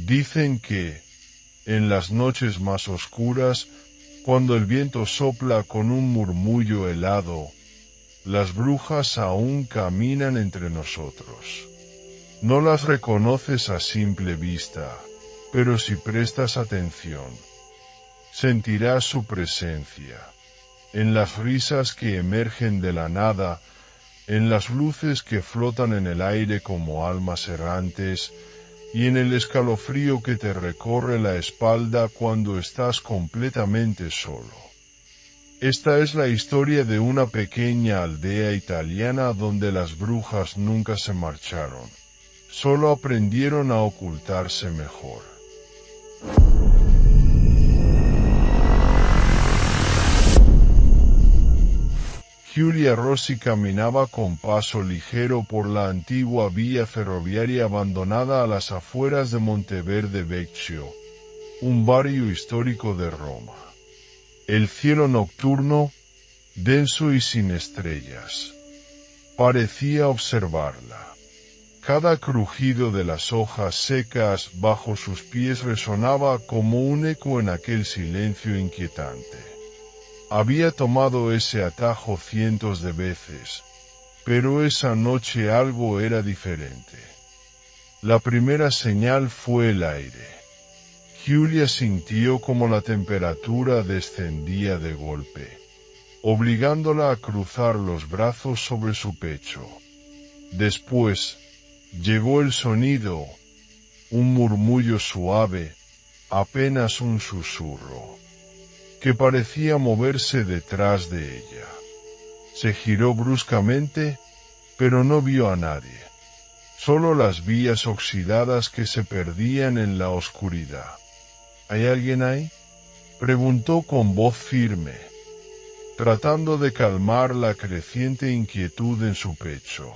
Dicen que, en las noches más oscuras, cuando el viento sopla con un murmullo helado, las brujas aún caminan entre nosotros. No las reconoces a simple vista, pero si prestas atención, sentirás su presencia, en las risas que emergen de la nada, en las luces que flotan en el aire como almas errantes, y en el escalofrío que te recorre la espalda cuando estás completamente solo. Esta es la historia de una pequeña aldea italiana donde las brujas nunca se marcharon, solo aprendieron a ocultarse mejor. Giulia Rossi caminaba con paso ligero por la antigua vía ferroviaria abandonada a las afueras de Monteverde Vecchio, un barrio histórico de Roma. El cielo nocturno, denso y sin estrellas, parecía observarla. Cada crujido de las hojas secas bajo sus pies resonaba como un eco en aquel silencio inquietante. Había tomado ese atajo cientos de veces, pero esa noche algo era diferente. La primera señal fue el aire. Giulia sintió como la temperatura descendía de golpe, obligándola a cruzar los brazos sobre su pecho. Después, llegó el sonido, un murmullo suave, apenas un susurro, que parecía moverse detrás de ella. Se giró bruscamente, pero no vio a nadie, solo las vías oxidadas que se perdían en la oscuridad. ¿Hay alguien ahí?, preguntó con voz firme, tratando de calmar la creciente inquietud en su pecho.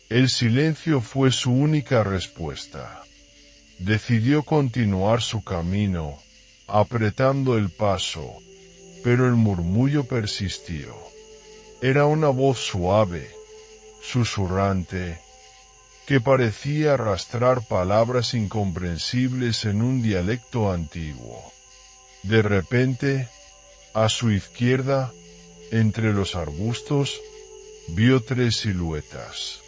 El silencio fue su única respuesta. Decidió continuar su camino, apretando el paso, pero el murmullo persistió. Era una voz suave, susurrante, que parecía arrastrar palabras incomprensibles en un dialecto antiguo. De repente, a su izquierda, entre los arbustos, vio 3 siluetas.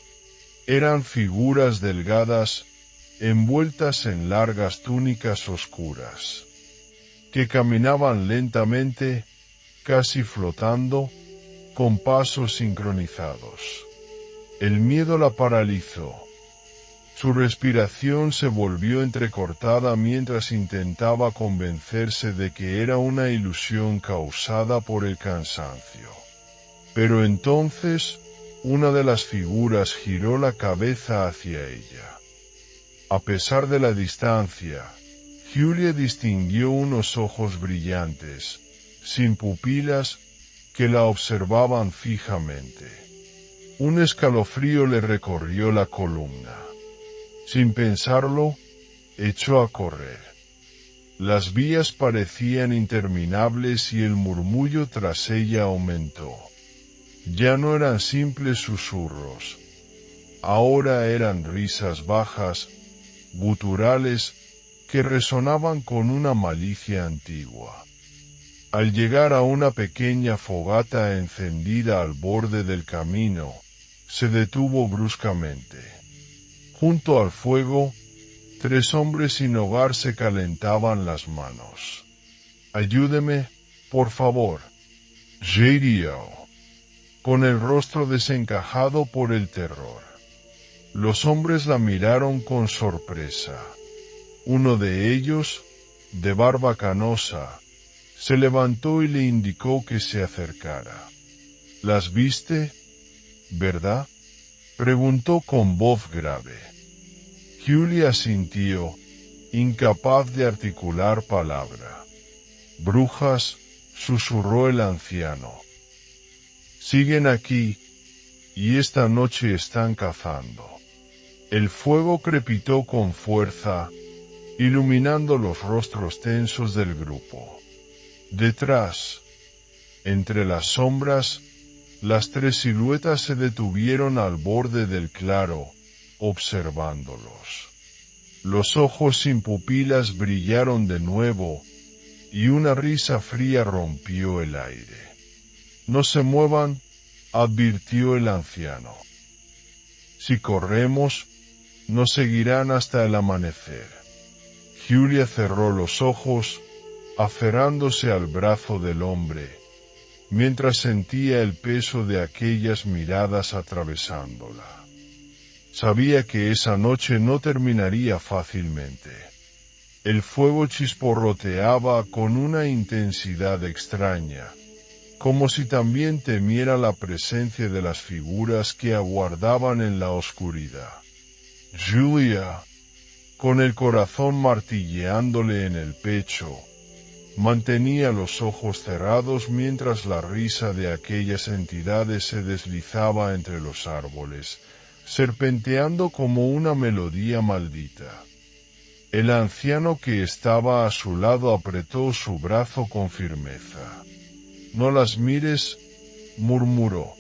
Eran figuras delgadas, envueltas en largas túnicas oscuras, que caminaban lentamente, casi flotando, con pasos sincronizados. El miedo la paralizó. Su respiración se volvió entrecortada mientras intentaba convencerse de que era una ilusión causada por el cansancio. Pero entonces, una de las figuras giró la cabeza hacia ella. A pesar de la distancia, Giulia distinguió unos ojos brillantes, sin pupilas, que la observaban fijamente. Un escalofrío le recorrió la columna. Sin pensarlo, echó a correr. Las vías parecían interminables y el murmullo tras ella aumentó. Ya no eran simples susurros. Ahora eran risas bajas, guturales, que resonaban con una malicia antigua. Al llegar a una pequeña fogata encendida al borde del camino, se detuvo bruscamente. Junto al fuego, 3 hombres sin hogar se calentaban las manos. «Ayúdeme, por favor», gimió, con el rostro desencajado por el terror. Los hombres la miraron con sorpresa. Uno de ellos, de barba canosa, se levantó y le indicó que se acercara. «¿Las viste, verdad?», preguntó con voz grave. Giulia asintió, incapaz de articular palabra. «Brujas», susurró el anciano. «Siguen aquí, y esta noche están cazando». El fuego crepitó con fuerza, iluminando los rostros tensos del grupo. Detrás, entre las sombras, las 3 siluetas se detuvieron al borde del claro, observándolos. Los ojos sin pupilas brillaron de nuevo, y una risa fría rompió el aire. No se muevan, advirtió el anciano. Si corremos, nos seguirán hasta el amanecer. Julia cerró los ojos, aferrándose al brazo del hombre, mientras sentía el peso de aquellas miradas atravesándola. Sabía que esa noche no terminaría fácilmente. El fuego chisporroteaba con una intensidad extraña, como si también temiera la presencia de las figuras que aguardaban en la oscuridad. Julia, con el corazón martilleándole en el pecho, mantenía los ojos cerrados mientras la risa de aquellas entidades se deslizaba entre los árboles, serpenteando como una melodía maldita. El anciano que estaba a su lado apretó su brazo con firmeza. «No las mires», murmuró.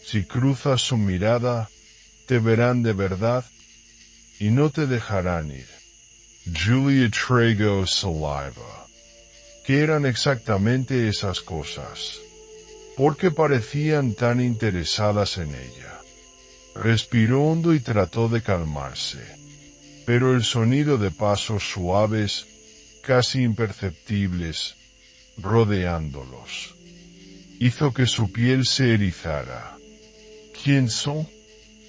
«Si cruzas su mirada, te verán de verdad y no te dejarán ir». Julia tragó saliva. ¿Qué eran exactamente esas cosas? ¿Por qué parecían tan interesadas en ella? Respiró hondo y trató de calmarse, pero el sonido de pasos suaves, casi imperceptibles, rodeándolos, hizo que su piel se erizara. «¿Quién son?»,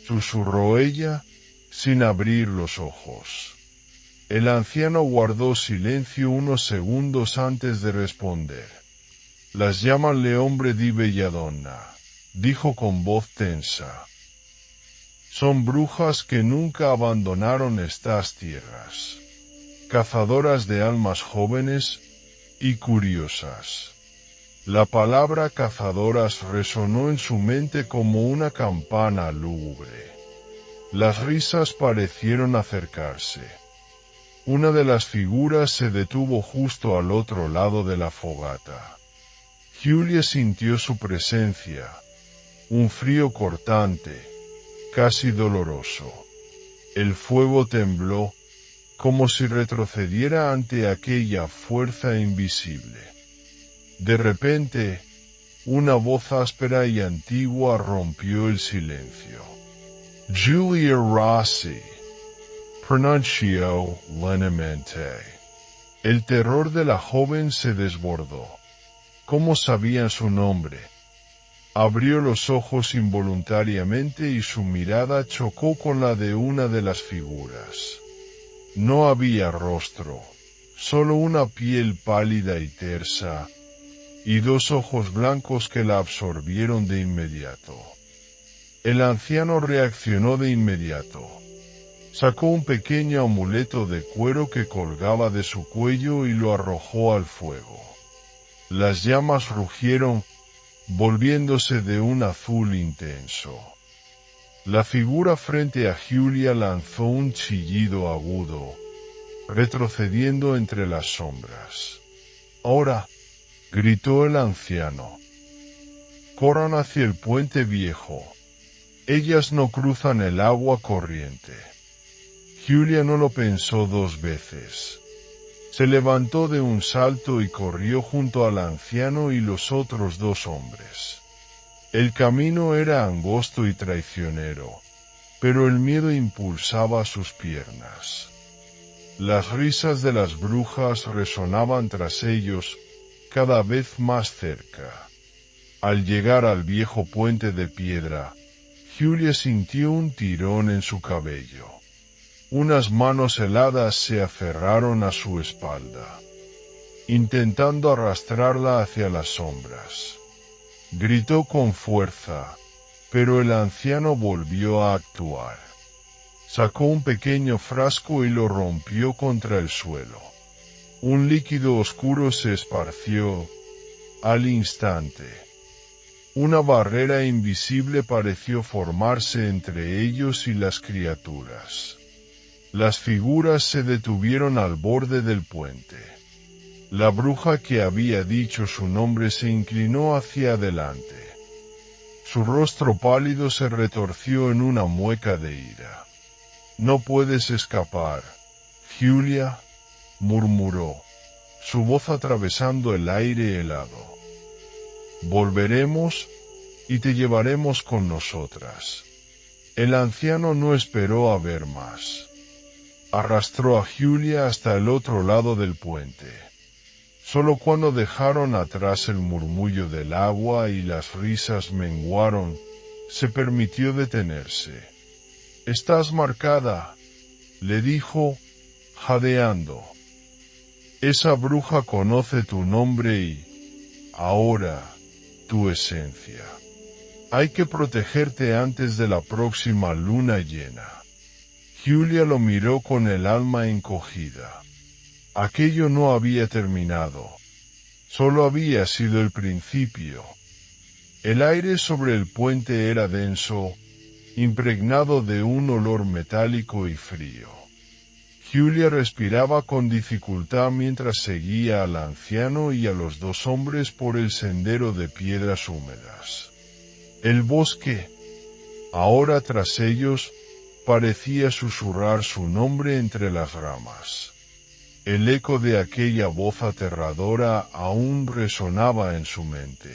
susurró ella, sin abrir los ojos. El anciano guardó silencio unos segundos antes de responder. «Las llámanle hombre di belladonna», dijo con voz tensa. «Son brujas que nunca abandonaron estas tierras, cazadoras de almas jóvenes y curiosas». La palabra cazadoras resonó en su mente como una campana lúgubre. Las risas parecieron acercarse. Una de las figuras se detuvo justo al otro lado de la fogata. Julia sintió su presencia, un frío cortante, casi doloroso. El fuego tembló, como si retrocediera ante aquella fuerza invisible. De repente, una voz áspera y antigua rompió el silencio. «Julia Rossi», pronunció lentamente. El terror de la joven se desbordó. ¿Cómo sabía su nombre? Abrió los ojos involuntariamente y su mirada chocó con la de una de las figuras. No había rostro, solo una piel pálida y tersa, y dos ojos blancos que la absorbieron de inmediato. El anciano reaccionó de inmediato. Sacó un pequeño amuleto de cuero que colgaba de su cuello y lo arrojó al fuego. Las llamas rugieron, volviéndose de un azul intenso. La figura frente a Julia lanzó un chillido agudo, retrocediendo entre las sombras. «Ahora», gritó el anciano. «Corran hacia el puente viejo. Ellas no cruzan el agua corriente». Julia no lo pensó dos veces. Se levantó de un salto y corrió junto al anciano y los otros dos hombres. El camino era angosto y traicionero, pero el miedo impulsaba sus piernas. Las risas de las brujas resonaban tras ellos, cada vez más cerca. Al llegar al viejo puente de piedra, Julia sintió un tirón en su cabello. Unas manos heladas se aferraron a su espalda, intentando arrastrarla hacia las sombras. Gritó con fuerza, pero el anciano volvió a actuar. Sacó un pequeño frasco y lo rompió contra el suelo. Un líquido oscuro se esparció. Al instante, una barrera invisible pareció formarse entre ellos y las criaturas. Las figuras se detuvieron al borde del puente. La bruja que había dicho su nombre se inclinó hacia adelante. Su rostro pálido se retorció en una mueca de ira. No puedes escapar, Julia, murmuró, su voz atravesando el aire helado. Volveremos, y te llevaremos con nosotras. El anciano no esperó a ver más. Arrastró a Julia hasta el otro lado del puente. Solo cuando dejaron atrás el murmullo del agua y las risas menguaron, se permitió detenerse. «Estás marcada», le dijo, jadeando. «Esa bruja conoce tu nombre y, ahora, tu esencia. Hay que protegerte antes de la próxima luna llena». Julia lo miró con el alma encogida. Aquello no había terminado. Solo había sido el principio. El aire sobre el puente era denso, impregnado de un olor metálico y frío. Julia respiraba con dificultad mientras seguía al anciano y a los dos hombres por el sendero de piedras húmedas. El bosque, ahora tras ellos, parecía susurrar su nombre entre las ramas. El eco de aquella voz aterradora aún resonaba en su mente.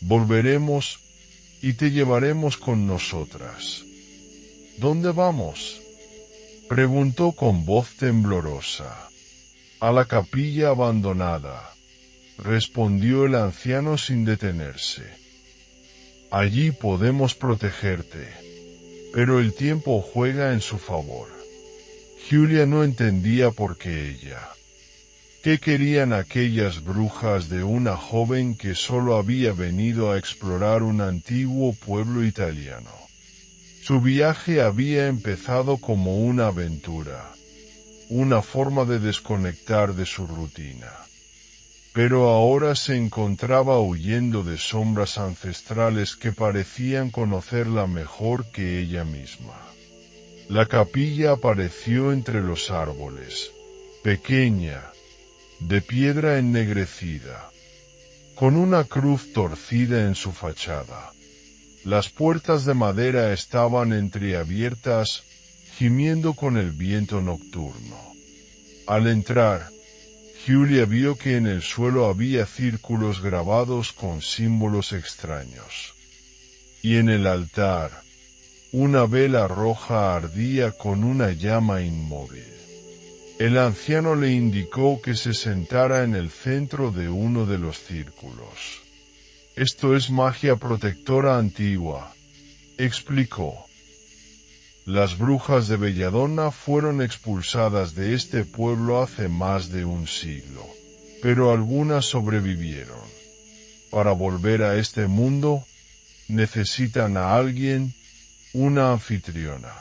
«Volveremos y te llevaremos con nosotras». «¿Dónde vamos?», preguntó con voz temblorosa. «A la capilla abandonada», respondió el anciano sin detenerse. «Allí podemos protegerte, pero el tiempo juega en su favor». Julia no entendía por qué ella. ¿Qué querían aquellas brujas de una joven que solo había venido a explorar un antiguo pueblo italiano? Su viaje había empezado como una aventura, una forma de desconectar de su rutina. Pero ahora se encontraba huyendo de sombras ancestrales que parecían conocerla mejor que ella misma. La capilla apareció entre los árboles, pequeña, de piedra ennegrecida, con una cruz torcida en su fachada. Las puertas de madera estaban entreabiertas, gimiendo con el viento nocturno. Al entrar, Julia vio que en el suelo había círculos grabados con símbolos extraños. Y en el altar, una vela roja ardía con una llama inmóvil. El anciano le indicó que se sentara en el centro de uno de los círculos. «Esto es magia protectora antigua», explicó. «Las brujas de Belladonna fueron expulsadas de este pueblo hace más de un siglo, pero algunas sobrevivieron. Para volver a este mundo, necesitan a alguien, una anfitriona».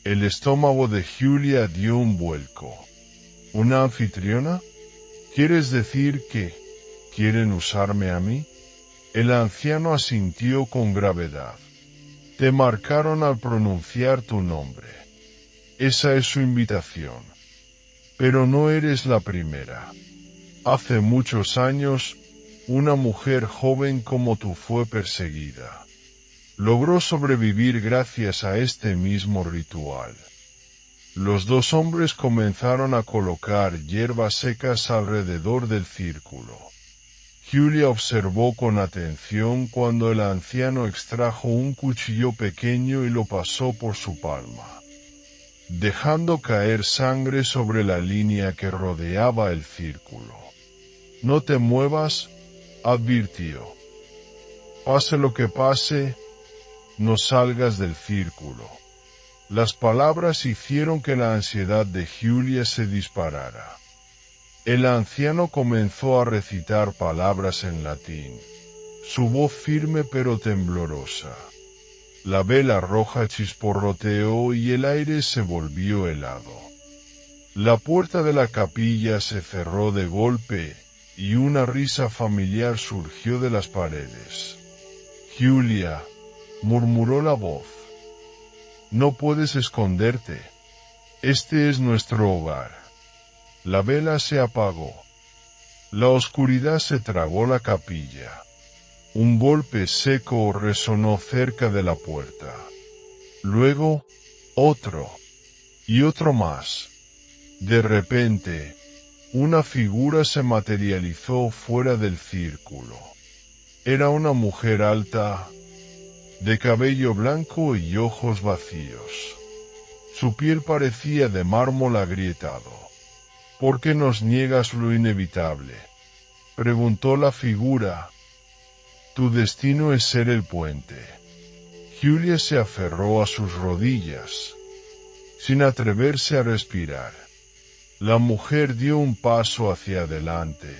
El estómago de Julia dio un vuelco. «¿Una anfitriona? ¿Quieres decir que quieren usarme a mí?». El anciano asintió con gravedad. «Te marcaron al pronunciar tu nombre. Esa es su invitación. Pero no eres la primera. Hace muchos años, una mujer joven como tú fue perseguida. Logró sobrevivir gracias a este mismo ritual». Los dos hombres comenzaron a colocar hierbas secas alrededor del círculo. Julia observó con atención cuando el anciano extrajo un cuchillo pequeño y lo pasó por su palma, dejando caer sangre sobre la línea que rodeaba el círculo. «No te muevas», advirtió. «Pase lo que pase, no salgas del círculo». Las palabras hicieron que la ansiedad de Julia se disparara. El anciano comenzó a recitar palabras en latín, su voz firme pero temblorosa. La vela roja chisporroteó y el aire se volvió helado. La puerta de la capilla se cerró de golpe y una risa familiar surgió de las paredes. «Julia», murmuró la voz, «no puedes esconderte. Este es nuestro hogar». La vela se apagó. La oscuridad se tragó la capilla. Un golpe seco resonó cerca de la puerta. Luego, Otro. Y otro más. De repente, una figura se materializó fuera del círculo. Era una mujer alta, de cabello blanco y ojos vacíos. Su piel parecía de mármol agrietado. ¿Por qué nos niegas lo inevitable?, preguntó la figura. Tu destino es ser el puente. Julia se aferró a sus rodillas, sin atreverse a respirar. La mujer dio un paso hacia adelante,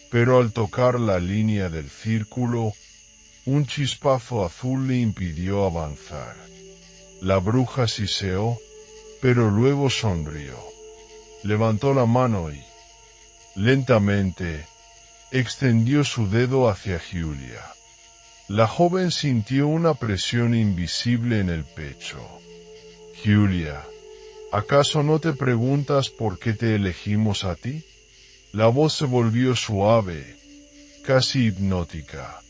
pero al tocar la línea del círculo, un chispazo azul le impidió avanzar. La bruja siseó, pero luego sonrió. Levantó la mano y, lentamente, extendió su dedo hacia Julia. La joven sintió una presión invisible en el pecho. Julia, ¿acaso no te preguntas por qué te elegimos a ti? La voz se volvió suave, casi hipnótica.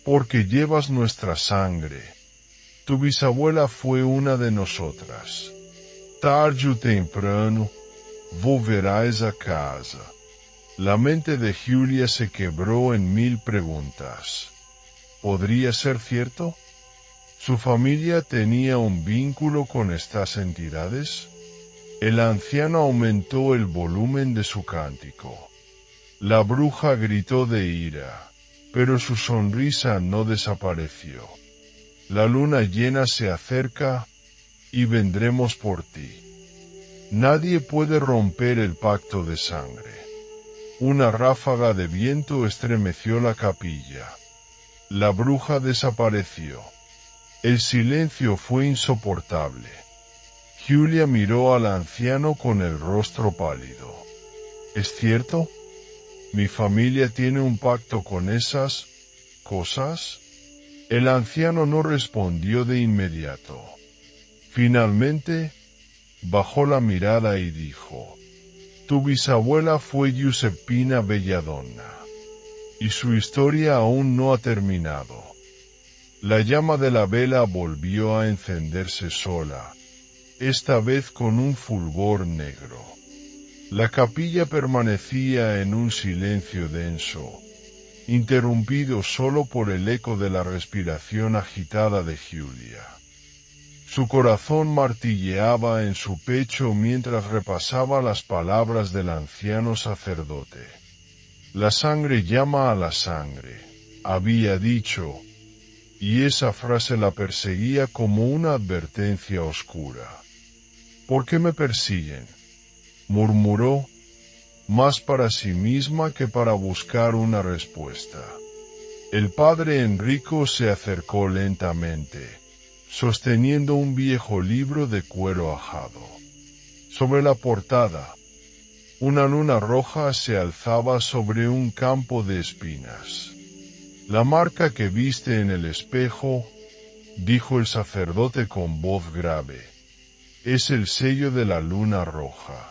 Porque llevas nuestra sangre. Tu bisabuela fue una de nosotras. Tarde o temprano, volverás a casa. La mente de Julia se quebró en mil preguntas. ¿Podría ser cierto? ¿Su familia tenía un vínculo con estas entidades? El anciano aumentó el volumen de su cántico. La bruja gritó de ira, pero su sonrisa no desapareció. La luna llena se acerca, y vendremos por ti. Nadie puede romper el pacto de sangre. Una ráfaga de viento estremeció la capilla. La bruja desapareció. El silencio fue insoportable. Julia miró al anciano con el rostro pálido. ¿Es cierto? ¿Mi familia tiene un pacto con esas cosas? El anciano no respondió de inmediato. Finalmente, bajó la mirada y dijo: Tu bisabuela fue Giuseppina Belladonna, y su historia aún no ha terminado. La llama de la vela volvió a encenderse sola, esta vez con un fulgor negro. La capilla permanecía en un silencio denso, interrumpido solo por el eco de la respiración agitada de Julia. Su corazón martilleaba en su pecho mientras repasaba las palabras del anciano sacerdote. La sangre llama a la sangre, había dicho, y esa frase la perseguía como una advertencia oscura. ¿Por qué me persiguen?, murmuró, más para sí misma que para buscar una respuesta. El padre Enrico se acercó lentamente, sosteniendo un viejo libro de cuero ajado. Sobre la portada, una luna roja se alzaba sobre un campo de espinas. La marca que viste en el espejo, dijo el sacerdote con voz grave, es el sello de la luna roja.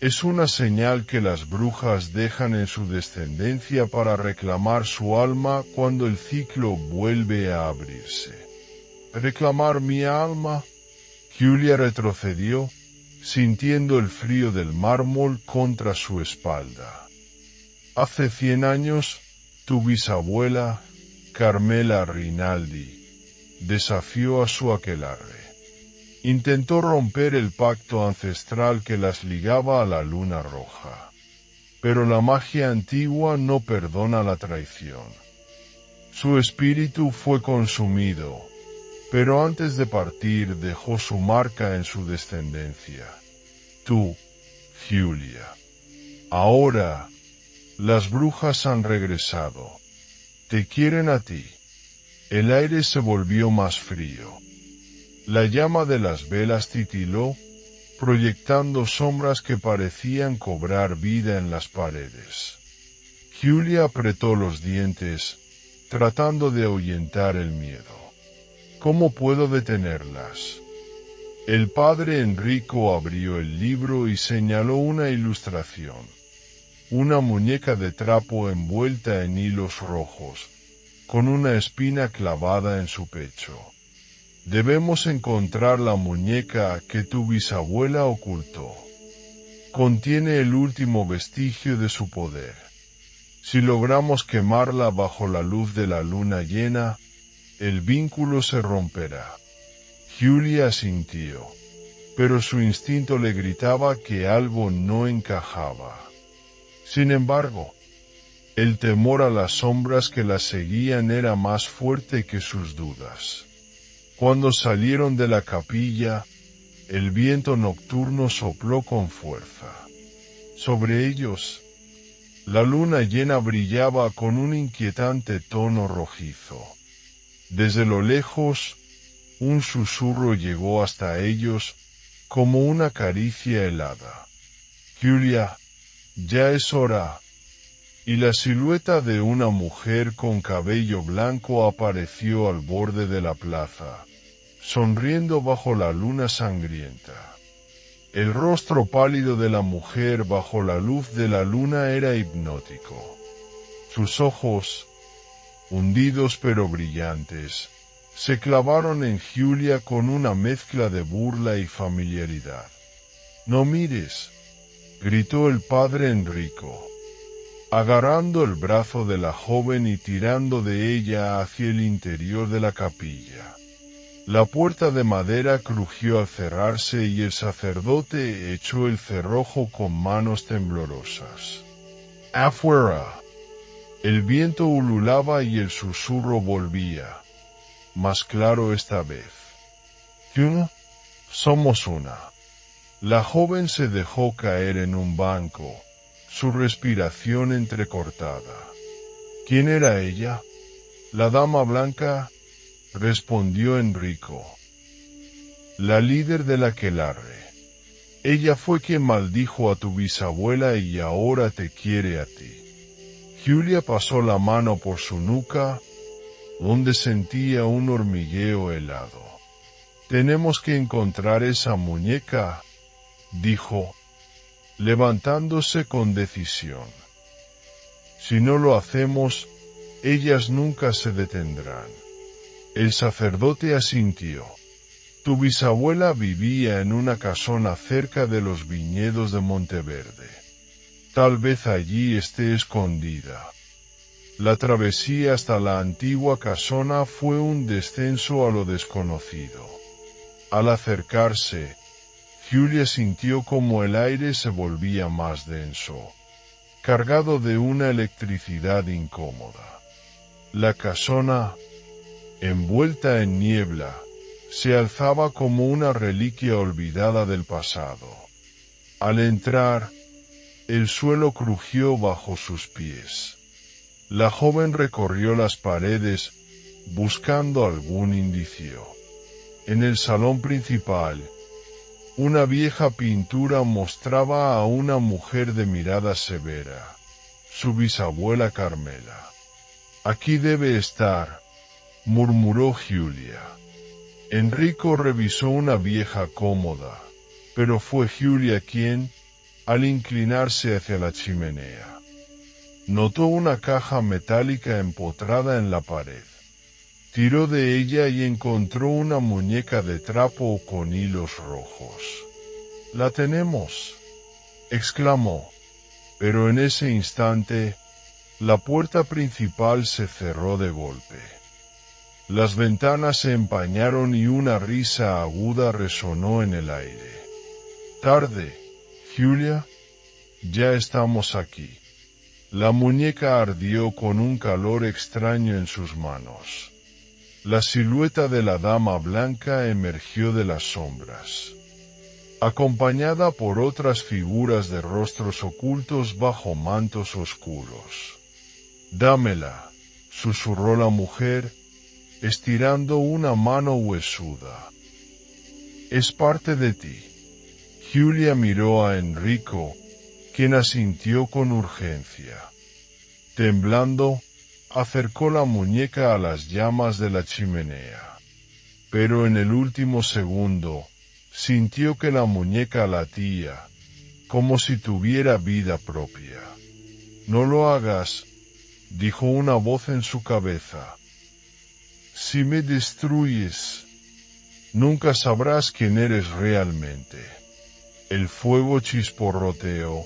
Es una señal que las brujas dejan en su descendencia para reclamar su alma cuando el ciclo vuelve a abrirse. ¿Reclamar mi alma? Julia retrocedió, sintiendo el frío del mármol contra su espalda. Hace 100 años, tu bisabuela, Carmela Rinaldi, desafió a su aquelarre. Intentó romper el pacto ancestral que las ligaba a la luna roja. Pero la magia antigua no perdona la traición. Su espíritu fue consumido, pero antes de partir dejó su marca en su descendencia. Tú, Julia. Ahora, las brujas han regresado. Te quieren a ti. El aire se volvió más frío. La llama de las velas titiló, proyectando sombras que parecían cobrar vida en las paredes. Julia apretó los dientes, tratando de ahuyentar el miedo. ¿Cómo puedo detenerlas? El padre Enrico abrió el libro y señaló una ilustración. Una muñeca de trapo envuelta en hilos rojos, con una espina clavada en su pecho. Debemos encontrar la muñeca que tu bisabuela ocultó. Contiene el último vestigio de su poder. Si logramos quemarla bajo la luz de la luna llena, el vínculo se romperá. Julia asintió, pero su instinto le gritaba que algo no encajaba. Sin embargo, el temor a las sombras que la seguían era más fuerte que sus dudas. Cuando salieron de la capilla, el viento nocturno sopló con fuerza. Sobre ellos, la luna llena brillaba con un inquietante tono rojizo. Desde lo lejos, un susurro llegó hasta ellos como una caricia helada. Julia, ya es hora. Y la silueta de una mujer con cabello blanco apareció al borde de la plaza, sonriendo bajo la luna sangrienta. El rostro pálido de la mujer bajo la luz de la luna era hipnótico. Sus ojos, hundidos pero brillantes, se clavaron en Julia con una mezcla de burla y familiaridad. «No mires», gritó el padre Enrico, agarrando el brazo de la joven y tirando de ella hacia el interior de la capilla. La puerta de madera crujió al cerrarse y el sacerdote echó el cerrojo con manos temblorosas. «¡Afuera!». El viento ululaba y el susurro volvía, más claro esta vez. «¿Una? Somos una». La joven se dejó caer en un banco, su respiración entrecortada. «¿Quién era ella?» «La dama blanca», respondió Enrico. «La líder del aquelarre. Ella fue quien maldijo a tu bisabuela y ahora te quiere a ti». Julia pasó la mano por su nuca, donde sentía un hormigueo helado. «Tenemos que encontrar esa muñeca», dijo, levantándose con decisión. «Si no lo hacemos, ellas nunca se detendrán». El sacerdote asintió. «Tu bisabuela vivía en una casona cerca de los viñedos de Monteverde. Tal vez allí esté escondida». La travesía hasta la antigua casona fue un descenso a lo desconocido. Al acercarse, Julia sintió como el aire se volvía más denso, cargado de una electricidad incómoda. La casona, envuelta en niebla, se alzaba como una reliquia olvidada del pasado. Al entrar, el suelo crujió bajo sus pies. La joven recorrió las paredes, buscando algún indicio. En el salón principal, una vieja pintura mostraba a una mujer de mirada severa, su bisabuela Carmela. «Aquí debe estar», murmuró Julia. Enrico revisó una vieja cómoda, pero fue Julia quien, al inclinarse hacia la chimenea, notó una caja metálica empotrada en la pared. Tiró de ella y encontró una muñeca de trapo con hilos rojos. «¡La tenemos!», exclamó, pero en ese instante, la puerta principal se cerró de golpe. Las ventanas se empañaron y una risa aguda resonó en el aire. «Tarde, Julia, ya estamos aquí». La muñeca ardió con un calor extraño en sus manos. La silueta de la dama blanca emergió de las sombras, acompañada por otras figuras de rostros ocultos bajo mantos oscuros. «Dámela», susurró la mujer, estirando una mano huesuda. «Es parte de ti». Julia miró a Enrico, quien asintió con urgencia. Temblando, acercó la muñeca a las llamas de la chimenea. Pero en el último segundo, sintió que la muñeca latía, como si tuviera vida propia. «No lo hagas», dijo una voz en su cabeza. «Si me destruyes». nunca sabrás quién eres realmente. El fuego chisporroteó,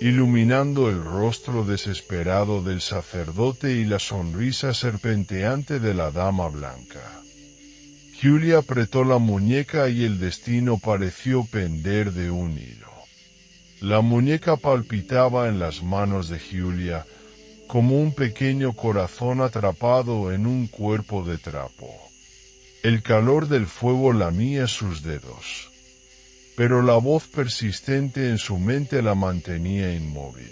iluminando el rostro desesperado del sacerdote y la sonrisa serpenteante de la dama blanca. Julia apretó la muñeca y el destino pareció pender de un hilo. La muñeca palpitaba en las manos de Julia, como un pequeño corazón atrapado en un cuerpo de trapo. El calor del fuego lamía sus dedos, pero la voz persistente en su mente la mantenía inmóvil.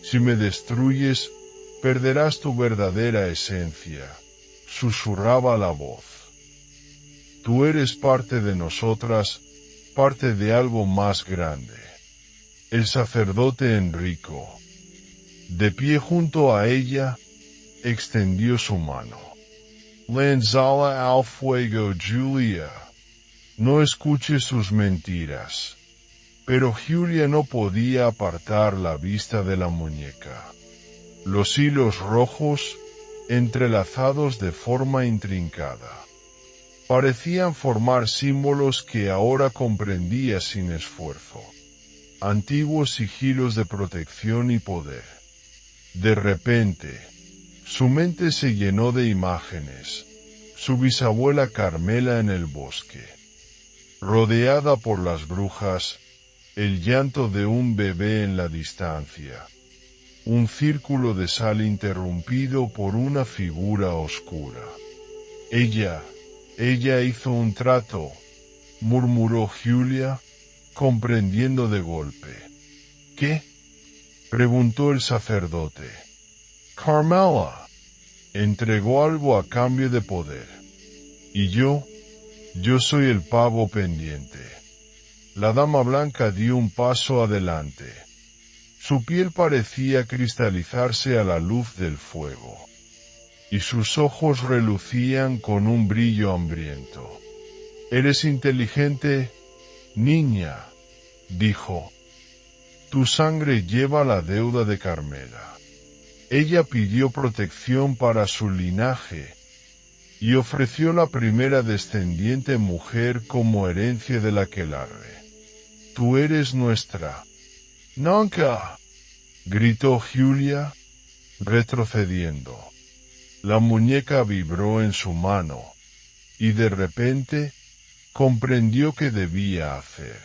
Si me destruyes, perderás tu verdadera esencia, susurraba la voz. Tú eres parte de nosotras, parte de algo más grande. El sacerdote Enrico, de pie junto a ella, extendió su mano. Lanzala al fuego, Julia. No escuches sus mentiras. Pero Julia no podía apartar la vista de la muñeca. Los hilos rojos, entrelazados de forma intrincada, parecían formar símbolos que ahora comprendía sin esfuerzo. Antiguos sigilos de protección y poder. De repente, su mente se llenó de imágenes. Su bisabuela Carmela en el bosque, rodeada por las brujas, el llanto de un bebé en la distancia, un círculo de sal interrumpido por una figura oscura. Ella hizo un trato, murmuró Julia, comprendiendo de golpe. ¿Qué? Preguntó el sacerdote. Carmela. Entregó algo a cambio de poder. Y yo soy el pavo pendiente. La dama blanca dio un paso adelante. Su piel parecía cristalizarse a la luz del fuego, y sus ojos relucían con un brillo hambriento. «Eres inteligente, niña», dijo. «Tu sangre lleva la deuda de Carmela. Ella pidió protección para su linaje y ofreció la primera descendiente mujer como herencia del aquelarre. Tú eres nuestra». «¡Nunca!», gritó Julia, retrocediendo. La muñeca vibró en su mano, y de repente comprendió qué debía hacer.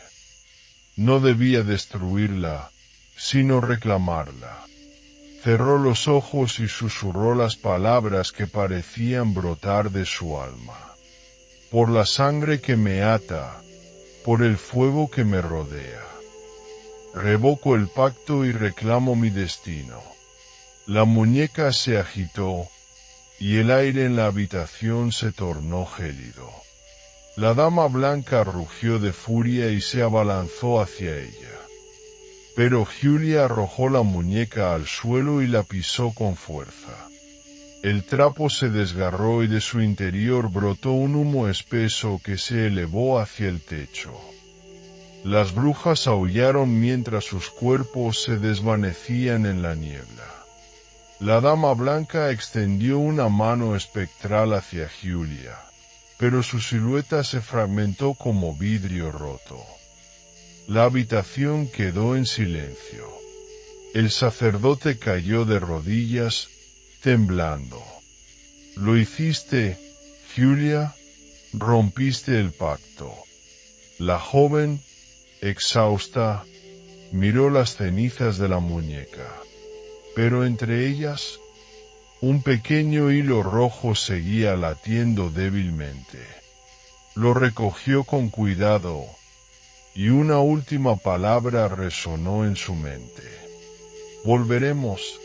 No debía destruirla, sino reclamarla. Cerró los ojos y susurró las palabras que parecían brotar de su alma. «Por la sangre que me ata, por el fuego que me rodea. Revoco el pacto y reclamo mi destino». La muñeca se agitó, y el aire en la habitación se tornó gélido. La dama blanca rugió de furia y se abalanzó hacia ella. Pero Julia arrojó la muñeca al suelo y la pisó con fuerza. El trapo se desgarró y de su interior brotó un humo espeso que se elevó hacia el techo. Las brujas aullaron mientras sus cuerpos se desvanecían en la niebla. La dama blanca extendió una mano espectral hacia Julia, pero su silueta se fragmentó como vidrio roto. La habitación quedó en silencio. El sacerdote cayó de rodillas, temblando. «Lo hiciste, Julia, rompiste el pacto». La joven, exhausta, miró las cenizas de la muñeca, pero entre ellas, un pequeño hilo rojo seguía latiendo débilmente. Lo recogió con cuidado, y una última palabra resonó en su mente. «Volveremos».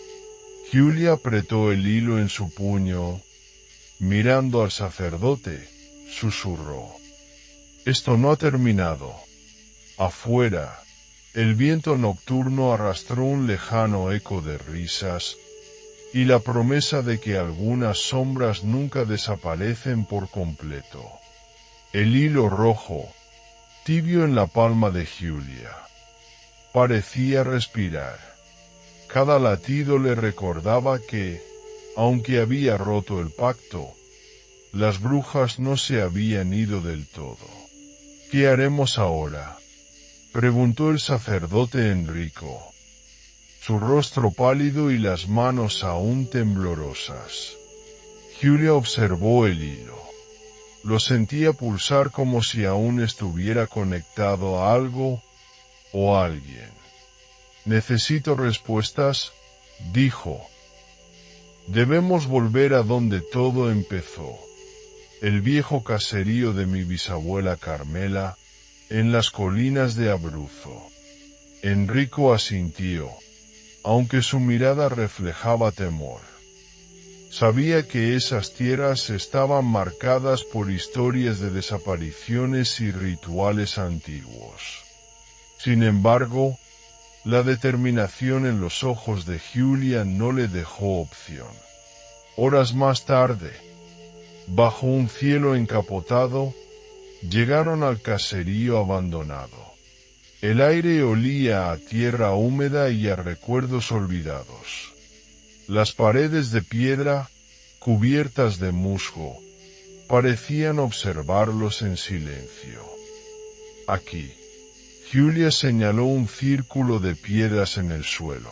Julia apretó el hilo en su puño, mirando al sacerdote, susurró. «Esto no ha terminado». Afuera, el viento nocturno arrastró un lejano eco de risas, y la promesa de que algunas sombras nunca desaparecen por completo. El hilo rojo, tibio en la palma de Julia, parecía respirar. Cada latido le recordaba que, aunque había roto el pacto, Las brujas no se habían ido del todo. ¿Qué haremos ahora?, preguntó el sacerdote Enrico, su rostro pálido y las manos aún temblorosas. Julia observó el hilo. Lo sentía pulsar como si aún estuviera conectado a algo o a alguien. Necesito respuestas, dijo. Debemos volver a donde todo empezó. El viejo caserío de mi bisabuela Carmela, en las colinas de Abruzzo. Enrico asintió, aunque su mirada reflejaba temor. Sabía que esas tierras estaban marcadas por historias de desapariciones y rituales antiguos. Sin embargo, la determinación en los ojos de Julia no le dejó opción. Horas más tarde, bajo un cielo encapotado, llegaron al caserío abandonado. El aire olía a tierra húmeda y a recuerdos olvidados. Las paredes de piedra, cubiertas de musgo, parecían observarlos en silencio. Aquí, Julia señaló un círculo de piedras en el suelo.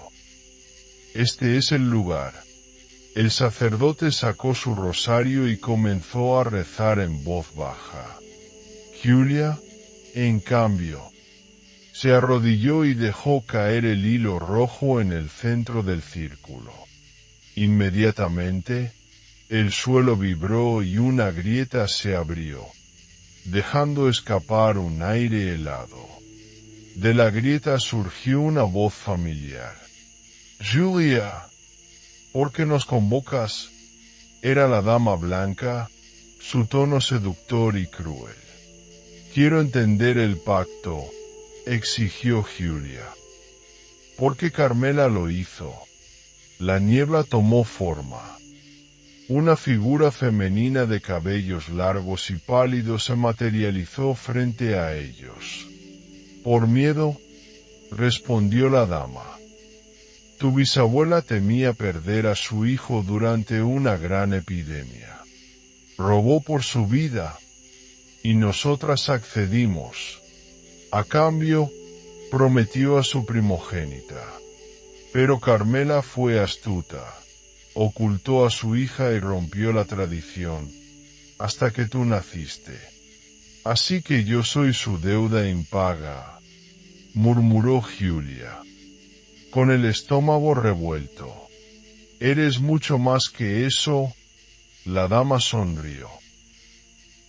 Este es el lugar. El sacerdote sacó su rosario y comenzó a rezar en voz baja. Julia, en cambio, se arrodilló y dejó caer el hilo rojo en el centro del círculo. Inmediatamente, el suelo vibró y una grieta se abrió, dejando escapar un aire helado. De la grieta surgió una voz familiar. «Julia, ¿por qué nos convocas?». Era la dama blanca, su tono seductor y cruel. «Quiero entender el pacto», exigió Julia. «¿Por qué Carmela lo hizo?». La niebla tomó forma. Una figura femenina de cabellos largos y pálidos se materializó frente a ellos. «Por miedo», respondió la dama. «Tu bisabuela temía perder a su hijo durante una gran epidemia. Rogó por su vida, y nosotras accedimos. A cambio, prometió a su primogénita. Pero Carmela fue astuta, ocultó a su hija y rompió la tradición, hasta que tú naciste. Así que yo soy su deuda impaga», murmuró Julia, con el estómago revuelto. «Eres mucho más que eso», la dama sonrió.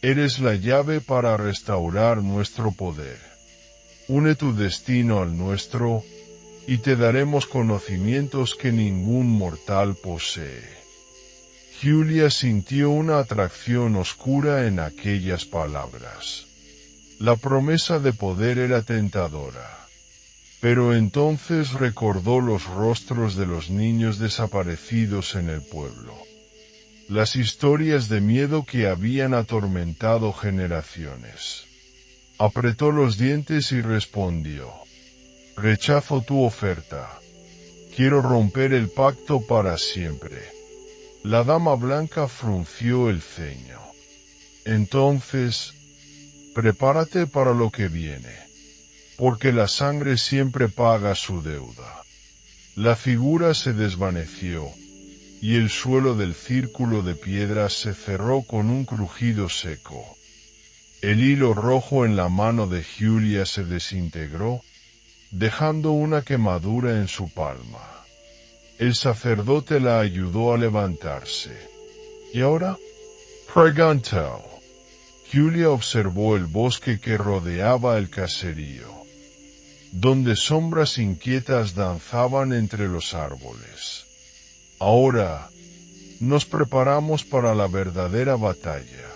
«Eres la llave para restaurar nuestro poder. Une tu destino al nuestro, y te daremos conocimientos que ningún mortal posee». Julia sintió una atracción oscura en aquellas palabras. La promesa de poder era tentadora. Pero entonces recordó los rostros de los niños desaparecidos en el pueblo. Las historias de miedo que habían atormentado generaciones. Apretó los dientes y respondió. «Rechazo tu oferta. Quiero romper el pacto para siempre». La dama blanca frunció el ceño. «Entonces, prepárate para lo que viene, porque la sangre siempre paga su deuda». La figura se desvaneció, y el suelo del círculo de piedras se cerró con un crujido seco. El hilo rojo en la mano de Julia se desintegró, dejando una quemadura en su palma. El sacerdote la ayudó a levantarse. «¿Y ahora?», preguntó. Julia observó el bosque que rodeaba el caserío, donde sombras inquietas danzaban entre los árboles. «Ahora, nos preparamos para la verdadera batalla».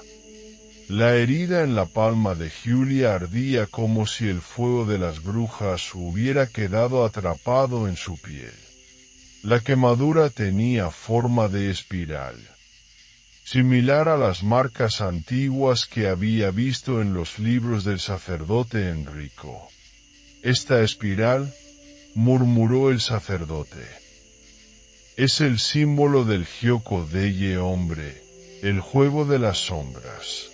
La herida en la palma de Julia ardía como si el fuego de las brujas hubiera quedado atrapado en su piel. La quemadura tenía forma de espiral, similar a las marcas antiguas que había visto en los libros del sacerdote Enrico. «Esta espiral», murmuró el sacerdote, «es el símbolo del Gyoko Deye hombre, El juego de las sombras.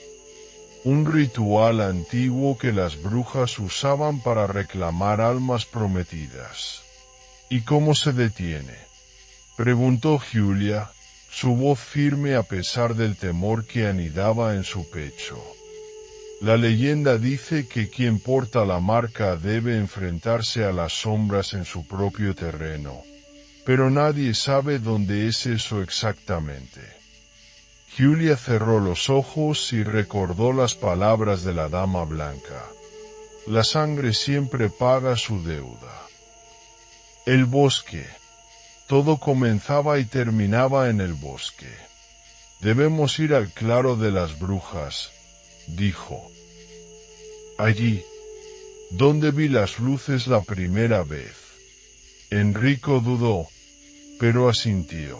Un ritual antiguo que las brujas usaban para reclamar almas prometidas. ¿Y cómo se detiene?, preguntó Julia, su voz firme a pesar del temor que anidaba en su pecho. La leyenda dice que quien porta la marca debe enfrentarse a las sombras en su propio terreno, pero nadie sabe dónde es eso exactamente. Julia cerró los ojos y recordó las palabras de la Dama Blanca. La sangre siempre paga su deuda. El bosque. Todo comenzaba y terminaba en el bosque. Debemos ir al claro de las brujas, dijo. Allí, donde vi las luces la primera vez. Enrico dudó, pero asintió.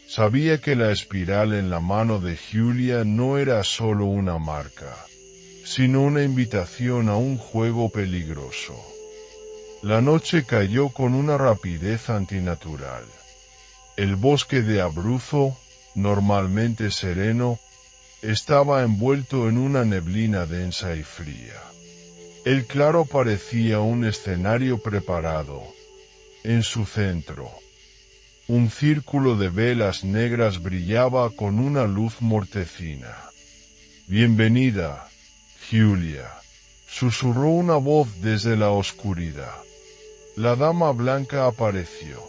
Sabía que la espiral en la mano de Julia no era solo una marca, sino una invitación a un juego peligroso. La noche cayó con una rapidez antinatural. El bosque de Abruzzo, normalmente sereno, estaba envuelto en una neblina densa y fría. El claro parecía un escenario preparado. En su centro, un círculo de velas negras brillaba con una luz mortecina. «Bienvenida, Julia», susurró una voz desde la oscuridad. La Dama Blanca apareció,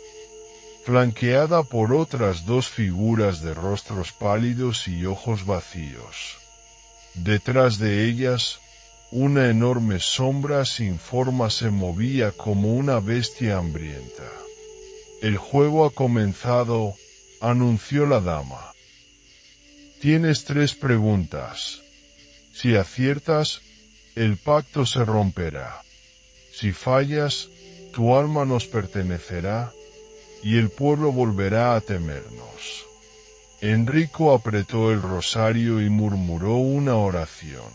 flanqueada por otras dos figuras de rostros pálidos y ojos vacíos. Detrás de ellas, una enorme sombra sin forma se movía como una bestia hambrienta. «El juego ha comenzado», anunció la dama. «Tienes 3 preguntas. Si aciertas, el pacto se romperá. Si fallas, tu alma nos pertenecerá, y el pueblo volverá a temernos». Enrico apretó el rosario y murmuró una oración.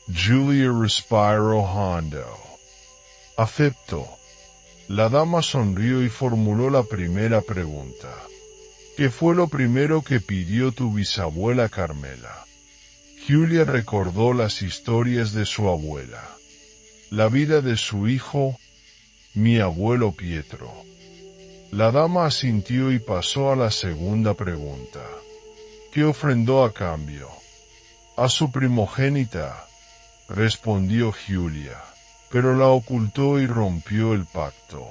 Julia respiró hondo. «Acepto». La dama sonrió y formuló la primera pregunta. «¿Qué fue lo primero que pidió tu bisabuela Carmela?» Julia recordó las historias de su abuela. La vida de su hijo, mi abuelo Pietro. La dama asintió y pasó a la segunda pregunta. «¿Qué ofrendó a cambio?» «A su primogénita», respondió Julia, pero la ocultó y rompió el pacto.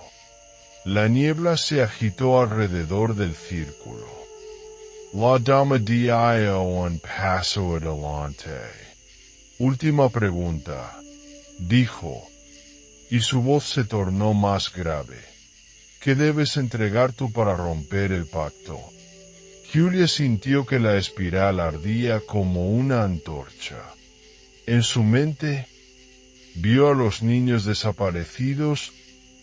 La niebla se agitó alrededor del círculo. «La dama dio un paso adelante». «Última pregunta», dijo, y su voz se tornó más grave. «¿Qué debes entregar tú para romper el pacto?» Julia sintió que la espiral ardía como una antorcha. En su mente, vio a los niños desaparecidos,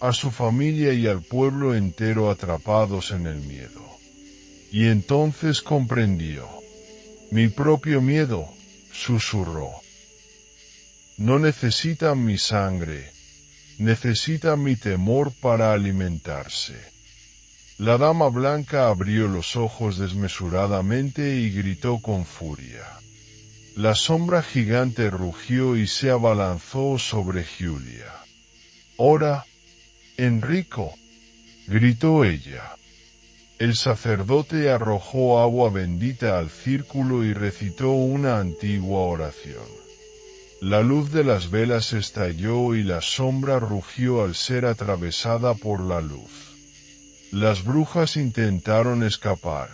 a su familia y al pueblo entero atrapados en el miedo. Y entonces comprendió. «Mi propio miedo», susurró. «No necesitan mi sangre, necesitan mi temor para alimentarse». La Dama Blanca abrió los ojos desmesuradamente y gritó con furia. La sombra gigante rugió y se abalanzó sobre Julia. «Ora, Enrico», gritó ella. El sacerdote arrojó agua bendita al círculo y recitó una antigua oración. La luz de las velas estalló y la sombra rugió al ser atravesada por la luz. Las brujas intentaron escapar,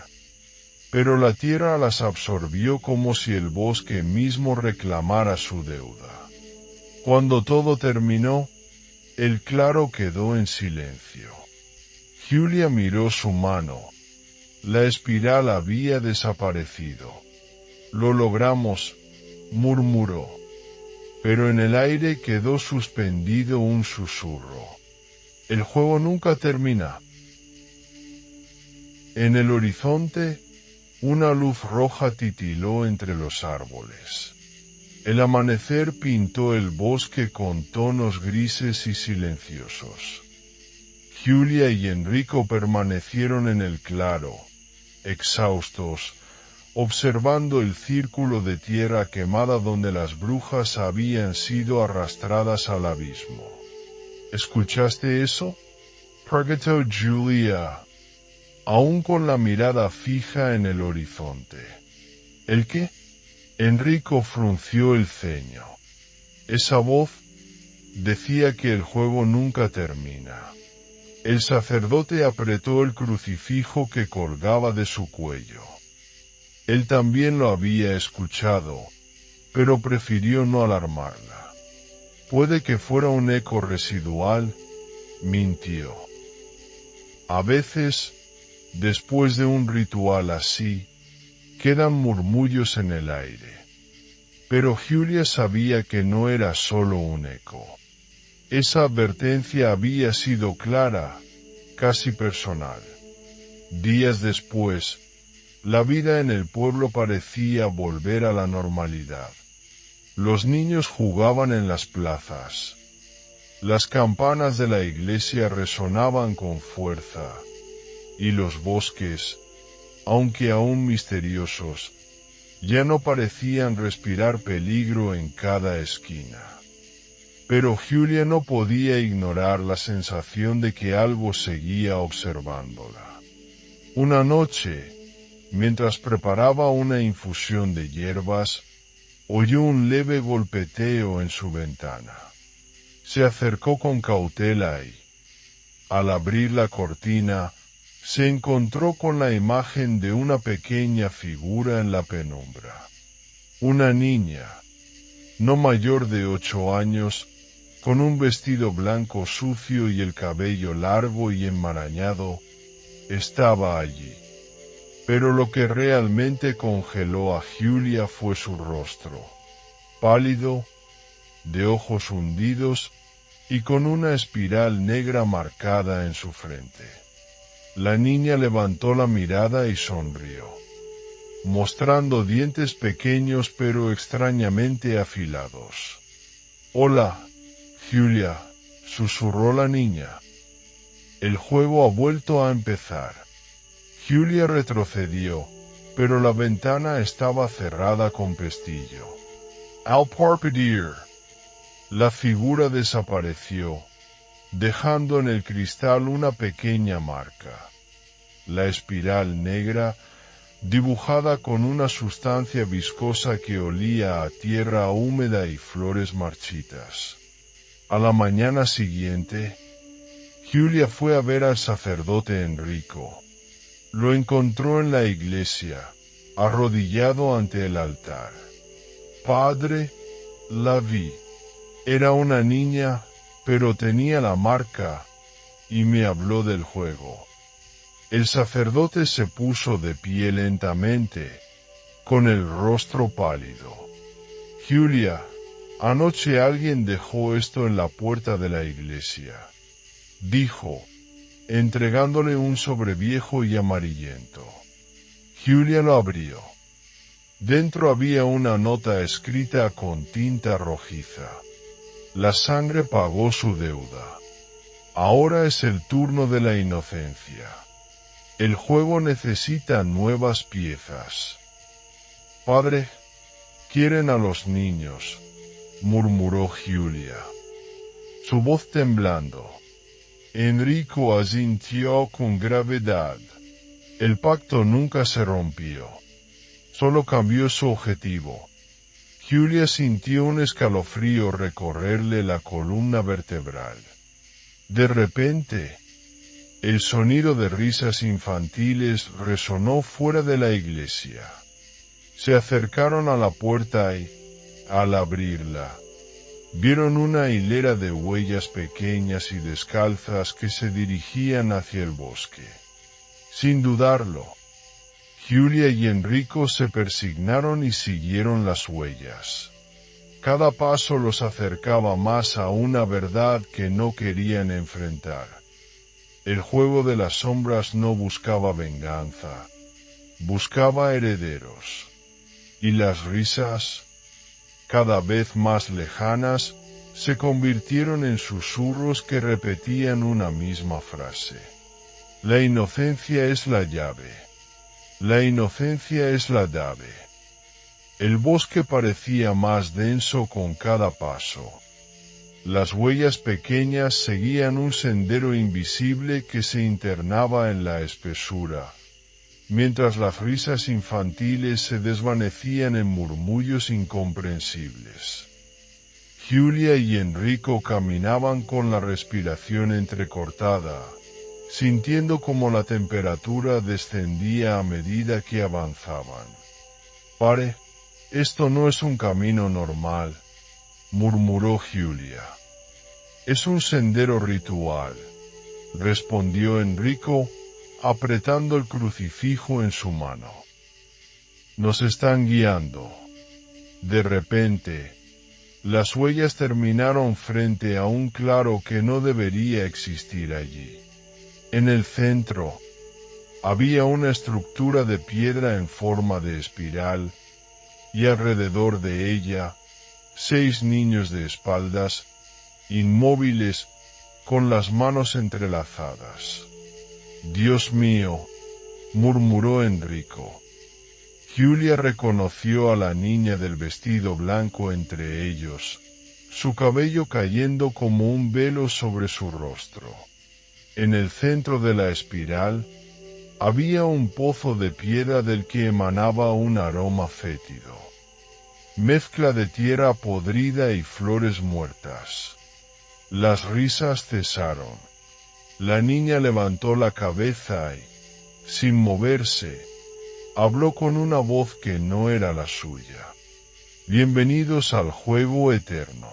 pero la tierra las absorbió como si el bosque mismo reclamara su deuda. Cuando todo terminó, el claro quedó en silencio. Julia miró su mano. La espiral había desaparecido. «Lo logramos», murmuró. Pero en el aire quedó suspendido un susurro. «El juego nunca termina». En el horizonte, una luz roja titiló entre los árboles. El amanecer pintó el bosque con tonos grises y silenciosos. Julia y Enrico permanecieron en el claro, exhaustos, observando el círculo de tierra quemada donde las brujas habían sido arrastradas al abismo. ¿Escuchaste eso?, preguntó Julia, aún con la mirada fija en el horizonte. ¿El qué? Enrico frunció el ceño. Esa voz decía que el juego nunca termina. El sacerdote apretó el crucifijo que colgaba de su cuello. Él también lo había escuchado, pero prefirió no alarmarla. Puede que fuera un eco residual, mintió. A veces, después de un ritual así, quedan murmullos en el aire. Pero Julia sabía que no era solo un eco. Esa advertencia había sido clara, casi personal. Días después, la vida en el pueblo parecía volver a la normalidad. Los niños jugaban en las plazas. Las campanas de la iglesia resonaban con fuerza, y los bosques, aunque aún misteriosos, ya no parecían respirar peligro en cada esquina. Pero Julia no podía ignorar la sensación de que algo seguía observándola. Una noche, mientras preparaba una infusión de hierbas, oyó un leve golpeteo en su ventana. Se acercó con cautela y, al abrir la cortina, se encontró con la imagen de una pequeña figura en la penumbra. Una niña, no mayor de 8 años, con un vestido blanco sucio y el cabello largo y enmarañado, estaba allí. Pero lo que realmente congeló a Julia fue su rostro, pálido, de ojos hundidos y con una espiral negra marcada en su frente. La niña levantó la mirada y sonrió, mostrando dientes pequeños pero extrañamente afilados. «Hola, Julia», susurró la niña. «El juego ha vuelto a empezar». Julia retrocedió, pero la ventana estaba cerrada con pestillo. Al parpadear, la figura desapareció, dejando en el cristal una pequeña marca. La espiral negra, dibujada con una sustancia viscosa que olía a tierra húmeda y flores marchitas. A la mañana siguiente, Julia fue a ver al sacerdote Enrico. Lo encontró en la iglesia, arrodillado ante el altar. «Padre, la vi. Era una niña, pero tenía la marca, y me habló del juego». El sacerdote se puso de pie lentamente, con el rostro pálido. «Julia, anoche alguien dejó esto en la puerta de la iglesia», dijo, entregándole un sobre viejo y amarillento. Julia lo abrió. Dentro había una nota escrita con tinta rojiza. «La sangre pagó su deuda. Ahora es el turno de la inocencia. El juego necesita nuevas piezas». «Padre, quieren a los niños», murmuró Julia, su voz temblando. Enrico asintió con gravedad. El pacto nunca se rompió. Solo cambió su objetivo. Julia sintió un escalofrío recorrerle la columna vertebral. De repente, el sonido de risas infantiles resonó fuera de la iglesia. Se acercaron a la puerta y, al abrirla, vieron una hilera de huellas pequeñas y descalzas que se dirigían hacia el bosque. Sin dudarlo, Julia y Enrico se persignaron y siguieron las huellas. Cada paso los acercaba más a una verdad que no querían enfrentar. El juego de las sombras no buscaba venganza, buscaba herederos. Y las risas, cada vez más lejanas, se convirtieron en susurros que repetían una misma frase. «La inocencia es la llave». La inocencia es la llave. El bosque parecía más denso con cada paso. Las huellas pequeñas seguían un sendero invisible que se internaba en la espesura, mientras las risas infantiles se desvanecían en murmullos incomprensibles. Giulia y Enrico caminaban con la respiración entrecortada, sintiendo como la temperatura descendía a medida que avanzaban. «Pare, esto no es un camino normal», murmuró Giulia. «Es un sendero ritual», respondió Enrico, apretando el crucifijo en su mano. «Nos están guiando». De repente, las huellas terminaron frente a un claro que no debería existir allí. En el centro, había una estructura de piedra en forma de espiral, y alrededor de ella, 6 niños de espaldas, inmóviles, con las manos entrelazadas. «Dios mío», murmuró Enrico. Giulia reconoció a la niña del vestido blanco entre ellos, su cabello cayendo como un velo sobre su rostro. En el centro de la espiral, había un pozo de piedra del que emanaba un aroma fétido. Mezcla de tierra podrida y flores muertas. Las risas cesaron. La niña levantó la cabeza y, sin moverse, habló con una voz que no era la suya. «Bienvenidos al juego eterno».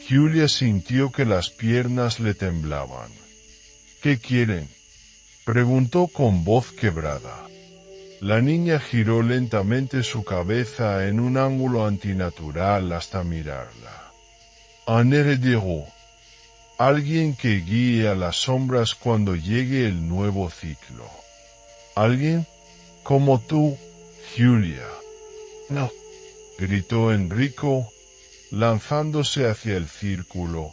Giulia sintió que las piernas le temblaban. «¿Qué quieren?», preguntó con voz quebrada. La niña giró lentamente su cabeza en un ángulo antinatural hasta mirarla. «Un heredero. Alguien que guíe a las sombras cuando llegue el nuevo ciclo. Alguien como tú, Giulia». «No», gritó Enrico, lanzándose hacia el círculo,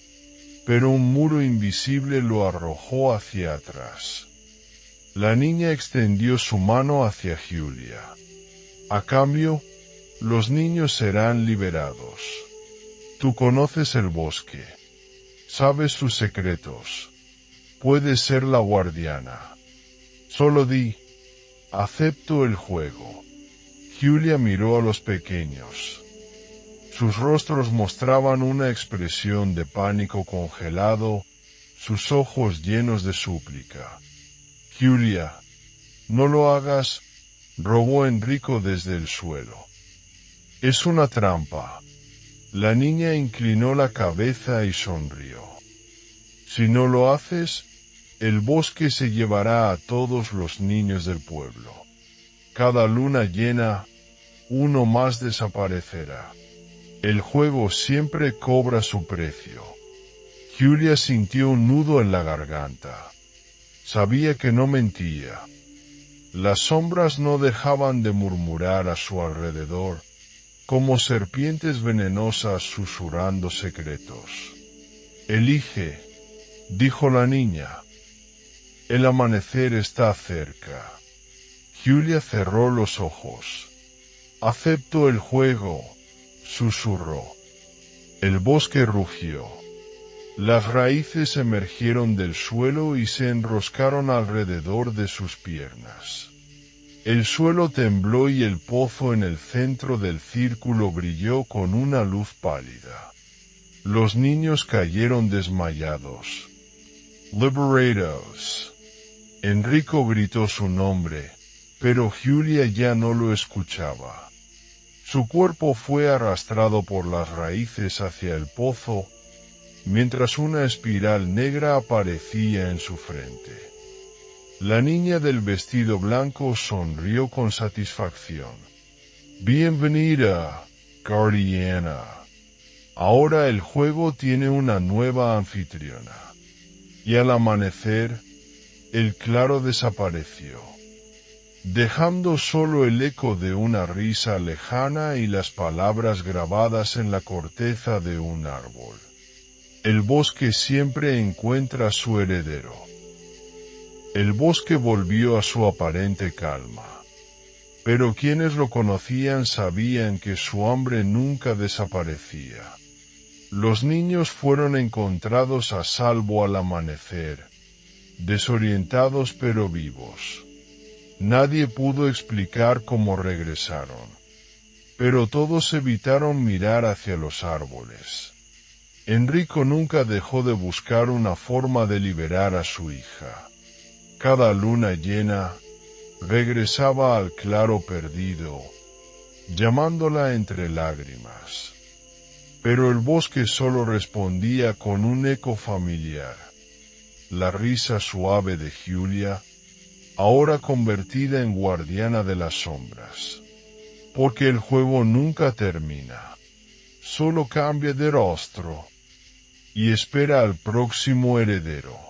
pero un muro invisible lo arrojó hacia atrás. La niña extendió su mano hacia Giulia. «A cambio, los niños serán liberados. Tú conoces el bosque. Sabes sus secretos. Puedes ser la guardiana. Solo di, acepto el juego». Giulia miró a los pequeños. Sus rostros mostraban una expresión de pánico congelado, sus ojos llenos de súplica. «Giulia, no lo hagas», rogó Enrico desde el suelo. «Es una trampa». La niña inclinó la cabeza y sonrió. «Si no lo haces, el bosque se llevará a todos los niños del pueblo. Cada luna llena, uno más desaparecerá. El juego siempre cobra su precio». Giulia sintió un nudo en la garganta. Sabía que no mentía. Las sombras no dejaban de murmurar a su alrededor, como serpientes venenosas susurrando secretos. «Elige», dijo la niña. «El amanecer está cerca». Giulia cerró los ojos. «Acepto el juego», susurró. El bosque rugió. Las raíces emergieron del suelo y se enroscaron alrededor de sus piernas. El suelo tembló y el pozo en el centro del círculo brilló con una luz pálida. Los niños cayeron desmayados. «Liberados». Enrico gritó su nombre, pero Giulia ya no lo escuchaba. Su cuerpo fue arrastrado por las raíces hacia el pozo, mientras una espiral negra aparecía en su frente. La niña del vestido blanco sonrió con satisfacción. «Bienvenida, guardiana. Ahora el juego tiene una nueva anfitriona». Y al amanecer, el claro desapareció, dejando solo el eco de una risa lejana y las palabras grabadas en la corteza de un árbol. «El bosque siempre encuentra a su heredero». El bosque volvió a su aparente calma. Pero quienes lo conocían sabían que su hambre nunca desaparecía. Los niños fueron encontrados a salvo al amanecer, desorientados pero vivos. Nadie pudo explicar cómo regresaron, pero todos evitaron mirar hacia los árboles. Enrico nunca dejó de buscar una forma de liberar a su hija. Cada luna llena, regresaba al claro perdido, llamándola entre lágrimas. Pero el bosque solo respondía con un eco familiar. La risa suave de Giulia, ahora convertida en guardiana de las sombras. Porque el juego nunca termina. Solo cambia de rostro. Y espera al próximo heredero.